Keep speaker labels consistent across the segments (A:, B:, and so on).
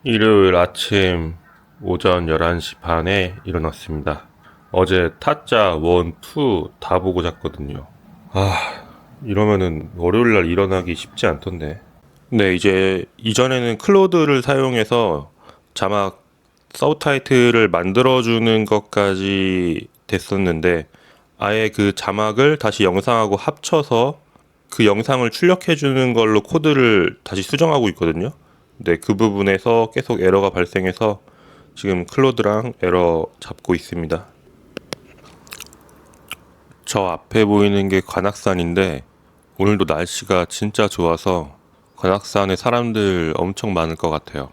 A: 일요일 아침 오전 11시 반에 일어났습니다. 어제 타짜 1, 2 다 보고 잤거든요. 이러면은 월요일날 일어나기 쉽지 않던데. 네, 이제 이전에는 클로드를 사용해서 자막 서브타이틀을 만들어주는 것까지 됐었는데 아예 그 자막을 다시 영상하고 합쳐서 그 영상을 출력해주는 걸로 코드를 다시 수정하고 있거든요. 근데 그 부분에서 계속 에러가 발생해서 지금 클로드랑 에러 잡고 있습니다. 저 앞에 보이는 게 관악산인데 오늘도 날씨가 진짜 좋아서 관악산에 사람들 엄청 많을 것 같아요.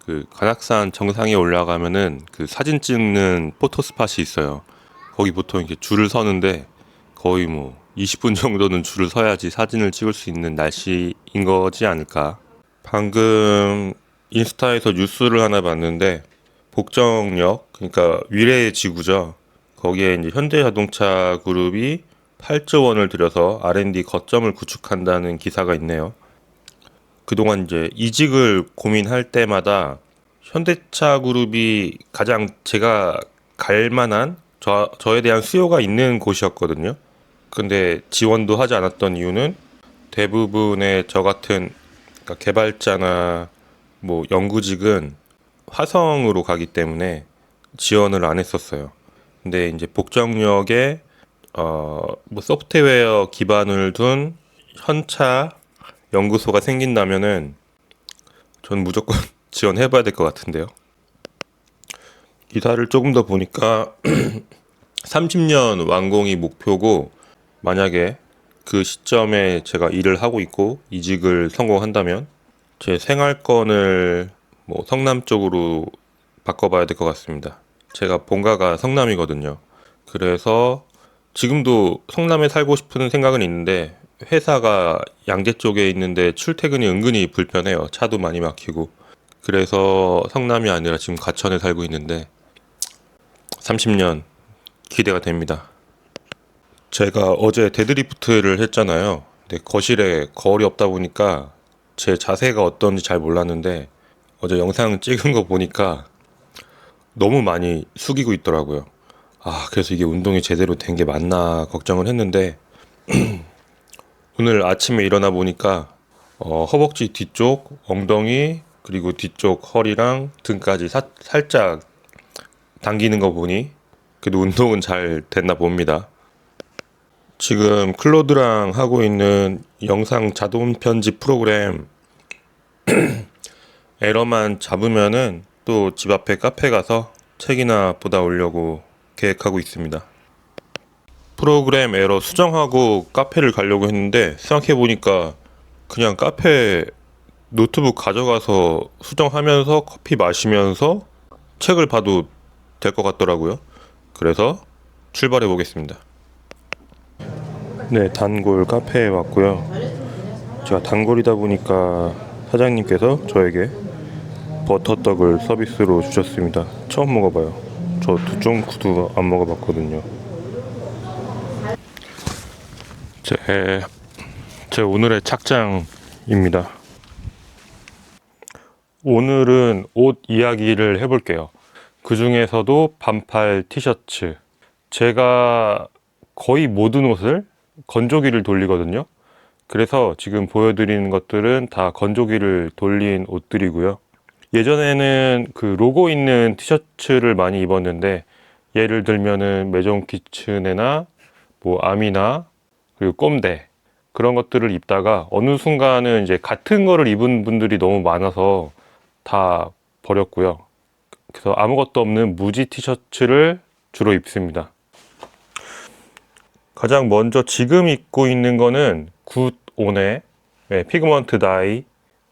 A: 그 관악산 정상에 올라가면은 그 사진 찍는 포토 스팟이 있어요. 거기 보통 이렇게 줄을 서는데 거의 뭐 20분 정도는 줄을 서야지 사진을 찍을 수 있는 날씨인 거지 않을까. 방금 인스타에서 뉴스를 하나 봤는데 복정역, 그러니까 위례의 지구죠. 거기에 이제 현대자동차 그룹이 8조 원을 들여서 R&D 거점을 구축한다는 기사가 있네요. 그동안 이제 이직을 고민할 때마다 현대차 그룹이 가장 제가 갈 만한 저에 대한 수요가 있는 곳이었거든요. 근데 지원도 하지 않았던 이유는 대부분의 저 같은 그러니까 개발자나 뭐 연구직은 화성으로 가기 때문에 지원을 안 했었어요. 근데 이제 복정역에 뭐 소프트웨어 기반을 둔 현차 연구소가 생긴다면은 전 무조건 지원해봐야 될 것 같은데요. 기사를 조금 더 보니까 30년 완공이 목표고 만약에 그 시점에 제가 일을 하고 있고 이직을 성공한다면 제 생활권을 뭐 성남 쪽으로 바꿔봐야 될 것 같습니다. 제가 본가가 성남이거든요. 그래서 지금도 성남에 살고 싶은 생각은 있는데 회사가 양재 쪽에 있는데 출퇴근이 은근히 불편해요. 차도 많이 막히고. 그래서 성남이 아니라 지금 과천에 살고 있는데 30년 기대가 됩니다. 제가 어제 데드리프트를 했잖아요. 근데 거실에 거울이 없다 보니까 제 자세가 어떤지 잘 몰랐는데 어제 영상 찍은 거 보니까 너무 많이 숙이고 있더라고요. 그래서 이게 운동이 제대로 된 게 맞나 걱정을 했는데 오늘 아침에 일어나 보니까 허벅지 뒤쪽, 엉덩이, 그리고 뒤쪽 허리랑 등까지 살짝 당기는 거 보니 그래도 운동은 잘 됐나 봅니다. 지금 클로드랑 하고 있는 영상 자동 편집 프로그램 에러만 잡으면은 또 집 앞에 카페 가서 책이나 보다 오려고 계획하고 있습니다. 프로그램 에러 수정하고 카페를 가려고 했는데 생각해보니까 그냥 카페 노트북 가져가서 수정하면서 커피 마시면서 책을 봐도 될 것 같더라고요. 그래서 출발해 보겠습니다. 네, 단골 카페에 왔고요. 제가 단골이다 보니까 사장님께서 저에게 버터떡을 서비스로 주셨습니다. 처음 먹어봐요. 저 두쫑쿠도 안 먹어봤거든요. 제, 제 오늘의 착장입니다. 오늘은 옷 이야기를 해볼게요. 그 중에서도 반팔 티셔츠. 제가 거의 모든 옷을 건조기를 돌리거든요. 그래서 지금 보여드리는 것들은 다 건조기를 돌린 옷들이고요. 예전에는 그 로고 있는 티셔츠를 많이 입었는데 예를 들면은 매종 키친에나 뭐 아미나 그리고 꼼데 그런 것들을 입다가 어느 순간은 이제 같은 거를 입은 분들이 너무 많아서 다 버렸고요. 그래서 아무것도 없는 무지 티셔츠를 주로 입습니다. 가장 먼저 지금 입고 있는 거는 굿온의 피그먼트 다이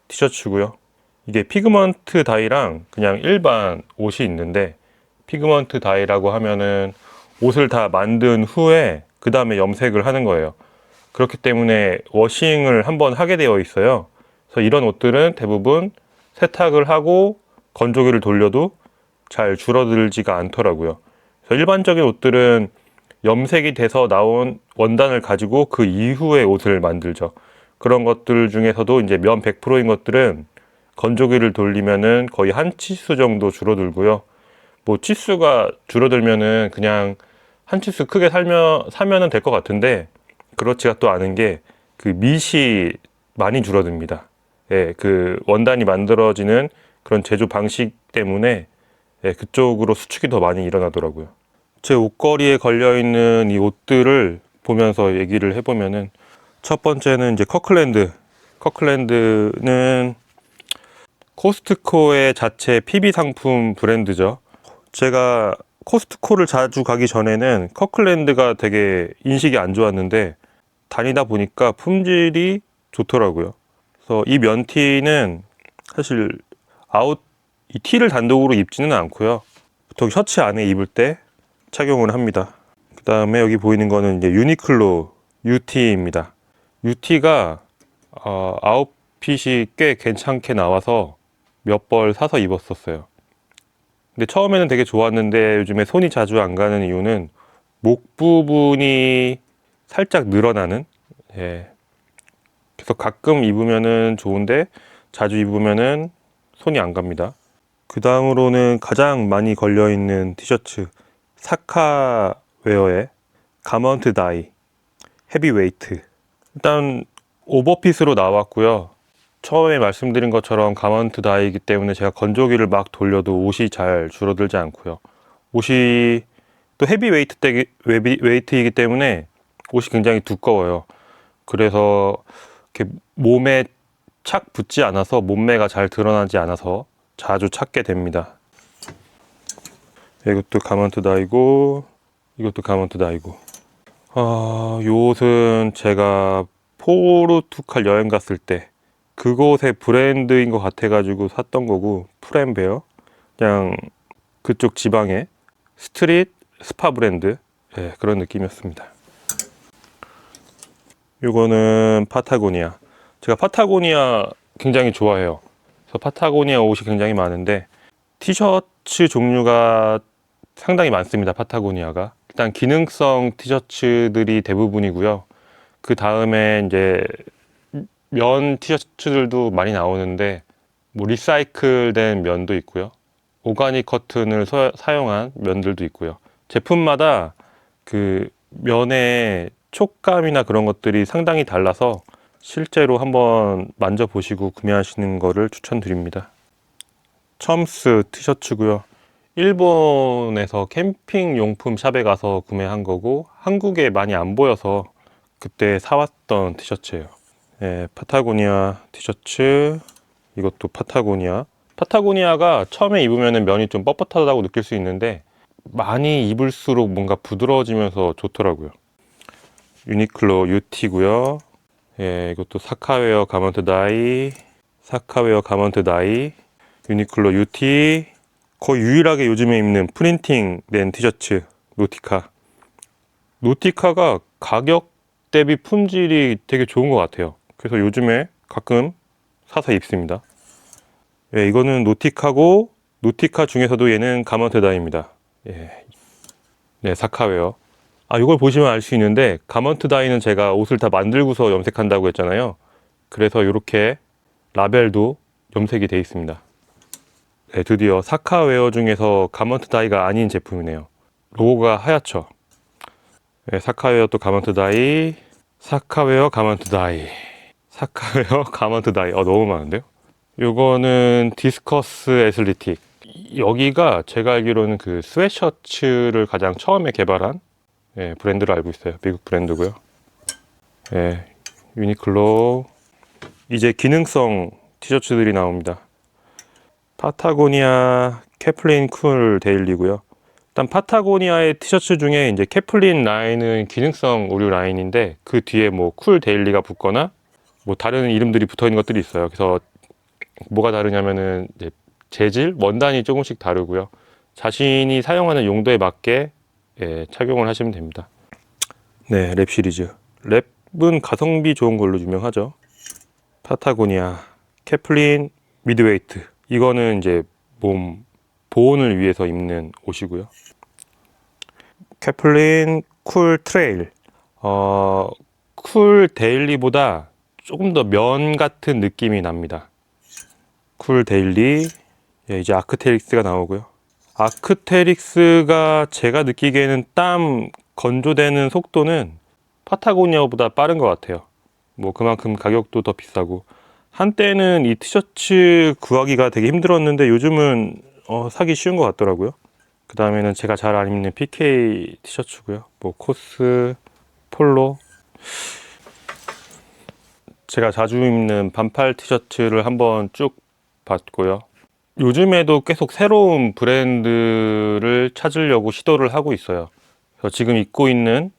A: 티셔츠고요. 이게 피그먼트 다이랑 그냥 일반 옷이 있는데 피그먼트 다이라고 하면은 옷을 다 만든 후에 그 다음에 염색을 하는 거예요. 그렇기 때문에 워싱을 한번 하게 되어 있어요. 그래서 이런 옷들은 대부분 세탁을 하고 건조기를 돌려도 잘 줄어들지가 않더라고요. 그래서 일반적인 옷들은 염색이 돼서 나온 원단을 가지고 그 이후에 옷을 만들죠. 그런 것들 중에서도 이제 면 100%인 것들은 건조기를 돌리면은 거의 한 치수 정도 줄어들고요. 뭐 치수가 줄어들면은 그냥 한 치수 크게 사면은 될 것 같은데 그렇지가 또 않은 게 그 밑이 많이 줄어듭니다. 예, 그 원단이 만들어지는 그런 제조 방식 때문에 예, 그쪽으로 수축이 더 많이 일어나더라고요. 제 옷걸이에 걸려 있는 이 옷들을 보면서 얘기를 해보면은 첫 번째는 이제 커클랜드. 커클랜드는 코스트코의 자체 PB 상품 브랜드죠. 제가 코스트코를 자주 가기 전에는 커클랜드가 되게 인식이 안 좋았는데 다니다 보니까 품질이 좋더라고요. 그래서 이 면티는 사실 이 티를 단독으로 입지는 않고요. 보통 셔츠 안에 입을 때 착용을 합니다. 그 다음에 여기 보이는 거는 이제 유니클로 UT입니다. UT가 아웃핏이 꽤 괜찮게 나와서 몇 벌 사서 입었었어요. 근데 처음에는 되게 좋았는데 요즘에 손이 자주 안 가는 이유는 목 부분이 살짝 늘어나는, 예. 그래서 가끔 입으면은 좋은데 자주 입으면은 손이 안 갑니다. 그 다음으로는 가장 많이 걸려 있는 티셔츠 사카웨어의 가먼트 다이 헤비웨이트. 일단 오버핏으로 나왔고요. 처음에 말씀드린 것처럼 가먼트 다이기 때문에 제가 건조기를 막 돌려도 옷이 잘 줄어들지 않고요. 옷이 또 헤비웨이트이기 때문에 옷이 굉장히 두꺼워요. 그래서 이렇게 몸에 착 붙지 않아서 몸매가 잘 드러나지 않아서 자주 찾게 됩니다. 이것도 가먼트 다이고 이것도 가먼트 다이고. 이 옷은 제가 포르투갈 여행 갔을 때 그곳의 브랜드인 것 같아가지고 샀던 거고, 프렘베어, 그냥 그쪽 지방의 스트릿 스파 브랜드, 네, 그런 느낌이었습니다. 이거는 파타고니아. 제가 파타고니아 굉장히 좋아해요. 그래서 파타고니아 옷이 굉장히 많은데 티셔츠 종류가 상당히 많습니다. 파타고니아가 일단 기능성 티셔츠들이 대부분이고요. 그 다음에 이제 면 티셔츠들도 많이 나오는데 뭐 리사이클된 면도 있고요. 오가닉 커튼을 사용한 면들도 있고요. 제품마다 그 면의 촉감이나 그런 것들이 상당히 달라서 실제로 한번 만져보시고 구매하시는 거를 추천드립니다. 첨스 티셔츠고요. 일본에서 캠핑 용품 샵에 가서 구매한 거고 한국에 많이 안 보여서 그때 사왔던 티셔츠예요. 네, 파타고니아 티셔츠. 이것도 파타고니아. 파타고니아가 처음에 입으면 면이 좀 뻣뻣하다고 느낄 수 있는데 많이 입을수록 뭔가 부드러워지면서 좋더라고요. 유니클로 UT고요. 예, 이것도 사카웨어 가먼트 다이. 사카웨어 가먼트 다이. 유니클로 UT. 거의 유일하게 요즘에 입는 프린팅 된 티셔츠 노티카. 노티카가 가격 대비 품질이 되게 좋은 것 같아요. 그래서 요즘에 가끔 사서 입습니다. 예, 이거는 노티카고 노티카 중에서도 얘는 가먼트 다이입니다. 예. 네, 사카웨어. 이걸 보시면 알 수 있는데 가먼트 다이는 제가 옷을 다 만들고서 염색한다고 했잖아요. 그래서 이렇게 라벨도 염색이 되어 있습니다. 네, 드디어 사카웨어 중에서 가먼트 다이가 아닌 제품이네요. 로고가 하얗죠. 네, 사카웨어 또 가먼트 다이. 사카웨어 가먼트 다이. 사카웨어 가먼트 다이. 너무 많은데요. 요거는 디스커스 애슬리틱. 여기가 제가 알기로는 그 스웨셔츠를 가장 처음에 개발한, 예, 브랜드로 알고 있어요. 미국 브랜드고요. 예, 유니클로. 이제 기능성 티셔츠들이 나옵니다. 파타고니아 캐플린 쿨 데일리고요. 일단 파타고니아의 티셔츠 중에 이제 캐플린 라인은 기능성 의류 라인인데 그 뒤에 뭐 쿨 데일리가 붙거나 뭐 다른 이름들이 붙어 있는 것들이 있어요. 그래서 뭐가 다르냐면은 이제 재질, 원단이 조금씩 다르고요. 자신이 사용하는 용도에 맞게, 예, 착용을 하시면 됩니다. 네, 랩 시리즈. 랩은 가성비 좋은 걸로 유명하죠. 파타고니아 캐플린 미드웨이트. 이거는 이제 몸 보온을 위해서 입는 옷이고요. 캐플린 쿨 트레일. 쿨 데일리보다 조금 더 면 같은 느낌이 납니다. 풀 데일리. 예, 이제 아크테릭스가 나오고요. 아크테릭스가 제가 느끼기에는 땀 건조되는 속도는 파타고니아보다 빠른 것 같아요. 뭐 그만큼 가격도 더 비싸고, 한때는 이 티셔츠 구하기가 되게 힘들었는데 요즘은 사기 쉬운 것 같더라고요. 그 다음에는 제가 잘 안 입는 PK 티셔츠고요. 뭐 코스, 폴로. 제가 자주 입는 반팔 티셔츠를 한번 쭉 봤고요. 요즘에도 계속 새로운 브랜드를 찾으려고 시도를 하고 있어요. 그래서 지금 입고 있는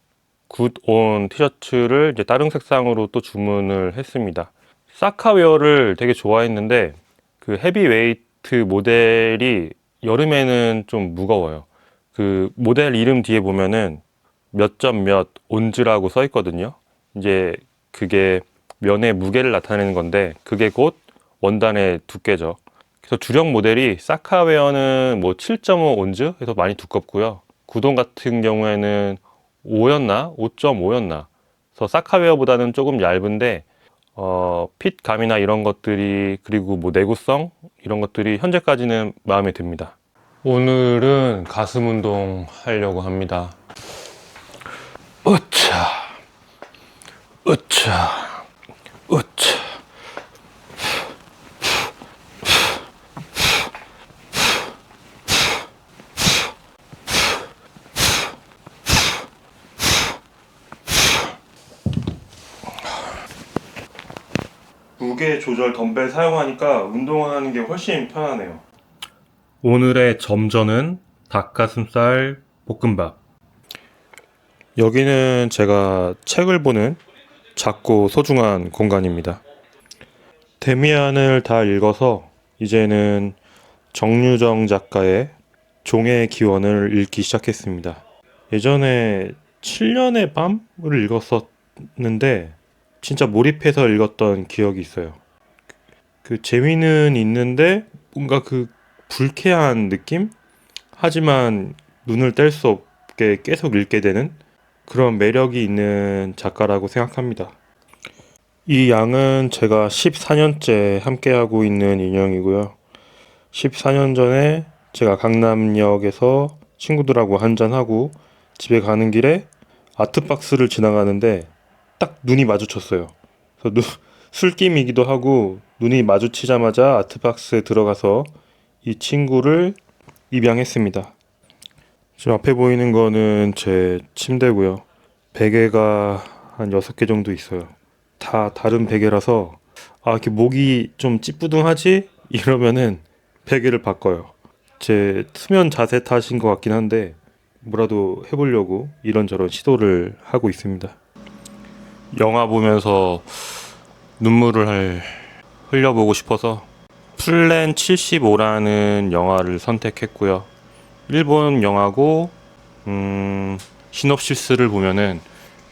A: 굿온 티셔츠를 이제 다른 색상으로 또 주문을 했습니다. 사카웨어를 되게 좋아했는데 그 헤비웨이트 모델이 여름에는 좀 무거워요. 그 모델 이름 뒤에 보면은 몇 점 몇 온즈라고 써 있거든요. 이제 그게 면의 무게를 나타내는 건데 그게 곧 원단의 두께죠. 그래서 주력 모델이 사카웨어는 뭐 7.5 온즈 해서 많이 두껍고요. 구동 같은 경우에는 5였나? 5.5였나? 그래서 사카웨어보다는 조금 얇은데 핏감이나 이런 것들이, 그리고 뭐 내구성 이런 것들이 현재까지는 마음에 듭니다. 오늘은 가슴 운동 하려고 합니다. 으차, 으차, 으차. 무게 조절 덤벨 사용하니까 운동하는 게 훨씬 편하네요. 오늘의 점저는 닭가슴살 볶음밥. 여기는 제가 책을 보는 작고 소중한 공간입니다. 데미안을 다 읽어서 이제는 정유정 작가의 종의 기원을 읽기 시작했습니다. 예전에 7년의 밤을 읽었었는데 진짜 몰입해서 읽었던 기억이 있어요. 그 재미는 있는데 뭔가 그 불쾌한 느낌? 하지만 눈을 뗄 수 없게 계속 읽게 되는 그런 매력이 있는 작가라고 생각합니다. 이 양은 제가 14년째 함께하고 있는 인형이고요. 14년 전에 제가 강남역에서 친구들하고 한잔하고 집에 가는 길에 아트박스를 지나가는데 딱 눈이 마주쳤어요. 그래서 술김이기도 하고 눈이 마주치자마자 아트박스에 들어가서 이 친구를 입양했습니다. 지금 앞에 보이는 거는 제 침대고요. 베개가 한 6개 정도 있어요. 다 다른 베개라서 이렇게 목이 좀 찌뿌둥하지? 이러면은 베개를 바꿔요. 제 수면 자세 탓인 것 같긴 한데 뭐라도 해보려고 이런저런 시도를 하고 있습니다. 영화 보면서 눈물을 흘려보고 싶어서 플랜 75라는 영화를 선택했고요. 일본 영화고 시놉시스를 보면은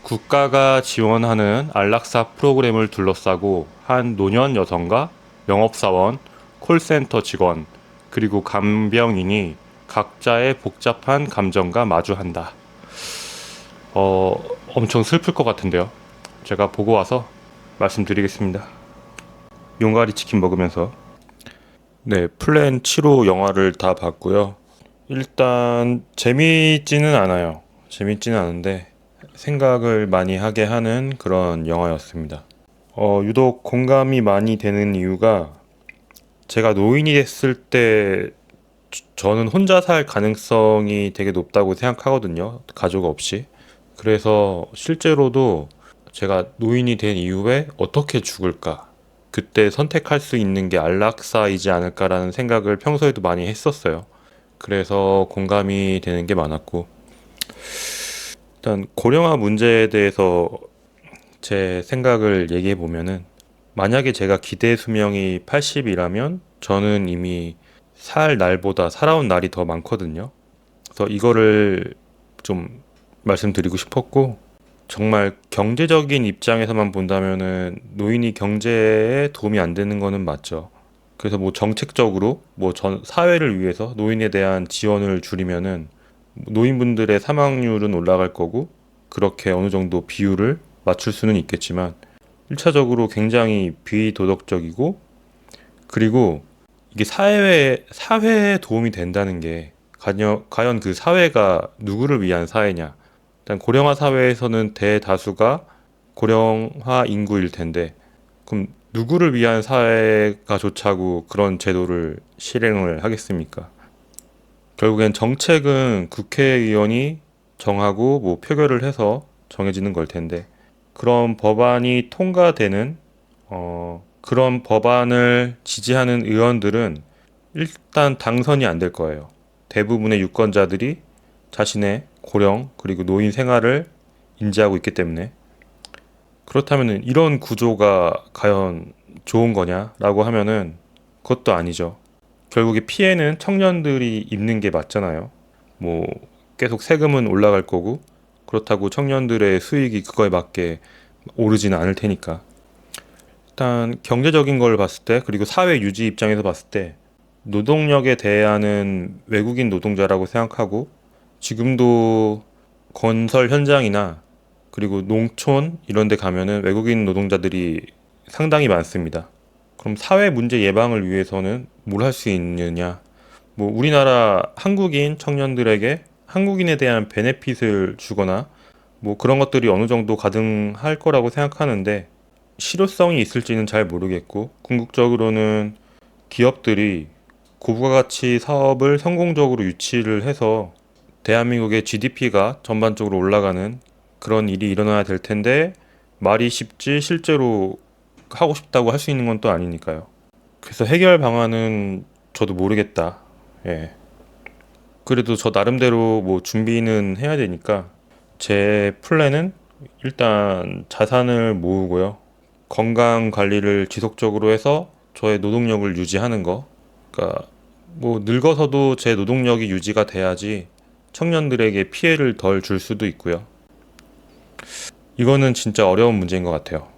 A: 국가가 지원하는 안락사 프로그램을 둘러싸고 한 노년 여성과 영업사원, 콜센터 직원, 그리고 간병인이 각자의 복잡한 감정과 마주한다. 엄청 슬플 것 같은데요. 제가 보고 와서 말씀드리겠습니다. 용가리 치킨 먹으면서. 네, 플랜 7호 영화를 다 봤고요. 일단 재미있지는 않아요. 재밌지는 않은데 생각을 많이 하게 하는 그런 영화였습니다. 유독 공감이 많이 되는 이유가 제가 노인이 됐을 때 저는 혼자 살 가능성이 되게 높다고 생각하거든요. 가족 없이. 그래서 실제로도 제가 노인이 된 이후에 어떻게 죽을까? 그때 선택할 수 있는 게 안락사이지 않을까라는 생각을 평소에도 많이 했었어요. 그래서 공감이 되는 게 많았고, 일단 고령화 문제에 대해서 제 생각을 얘기해 보면은, 만약에 제가 기대 수명이 80이라면 저는 이미 살 날보다 살아온 날이 더 많거든요. 그래서 이거를 좀 말씀드리고 싶었고, 정말 경제적인 입장에서만 본다면은 노인이 경제에 도움이 안 되는 거는 맞죠. 그래서 뭐 정책적으로 뭐 전 사회를 위해서 노인에 대한 지원을 줄이면은 노인분들의 사망률은 올라갈 거고, 그렇게 어느 정도 비율을 맞출 수는 있겠지만 1차적으로 굉장히 비도덕적이고, 그리고 이게 사회에 도움이 된다는 게 과연 그 사회가 누구를 위한 사회냐. 일단 고령화 사회에서는 대다수가 고령화 인구일 텐데, 그럼 누구를 위한 사회가 좋자고 그런 제도를 실행을 하겠습니까? 결국엔 정책은 국회의원이 정하고 뭐 표결을 해서 정해지는 걸 텐데, 그런 법안이 통과되는 그런 법안을 지지하는 의원들은 일단 당선이 안 될 거예요. 대부분의 유권자들이 자신의 고령 그리고 노인 생활을 인지하고 있기 때문에. 그렇다면 이런 구조가 과연 좋은 거냐라고 하면은 그것도 아니죠. 결국에 피해는 청년들이 입는 게 맞잖아요. 뭐 계속 세금은 올라갈 거고, 그렇다고 청년들의 수익이 그거에 맞게 오르지는 않을 테니까. 일단 경제적인 걸 봤을 때, 그리고 사회 유지 입장에서 봤을 때 노동력에 대하는 외국인 노동자라고 생각하고, 지금도 건설 현장이나 그리고 농촌 이런 데 가면은 외국인 노동자들이 상당히 많습니다. 그럼 사회 문제 예방을 위해서는 뭘 할 수 있느냐? 뭐 우리나라 한국인 청년들에게 한국인에 대한 베네핏을 주거나 뭐 그런 것들이 어느 정도 가능할 거라고 생각하는데, 실효성이 있을지는 잘 모르겠고, 궁극적으로는 기업들이 고부가가치 사업을 성공적으로 유치를 해서 대한민국의 GDP가 전반적으로 올라가는 그런 일이 일어나야 될 텐데, 말이 쉽지 실제로 하고 싶다고 할 수 있는 건 또 아니니까요. 그래서 해결 방안은 저도 모르겠다. 예. 그래도 저 나름대로 뭐 준비는 해야 되니까 제 플랜은 일단 자산을 모으고요. 건강 관리를 지속적으로 해서 저의 노동력을 유지하는 거. 그러니까 뭐 늙어서도 제 노동력이 유지가 돼야지 청년들에게 피해를 덜 줄 수도 있고요. 이거는 진짜 어려운 문제인 것 같아요.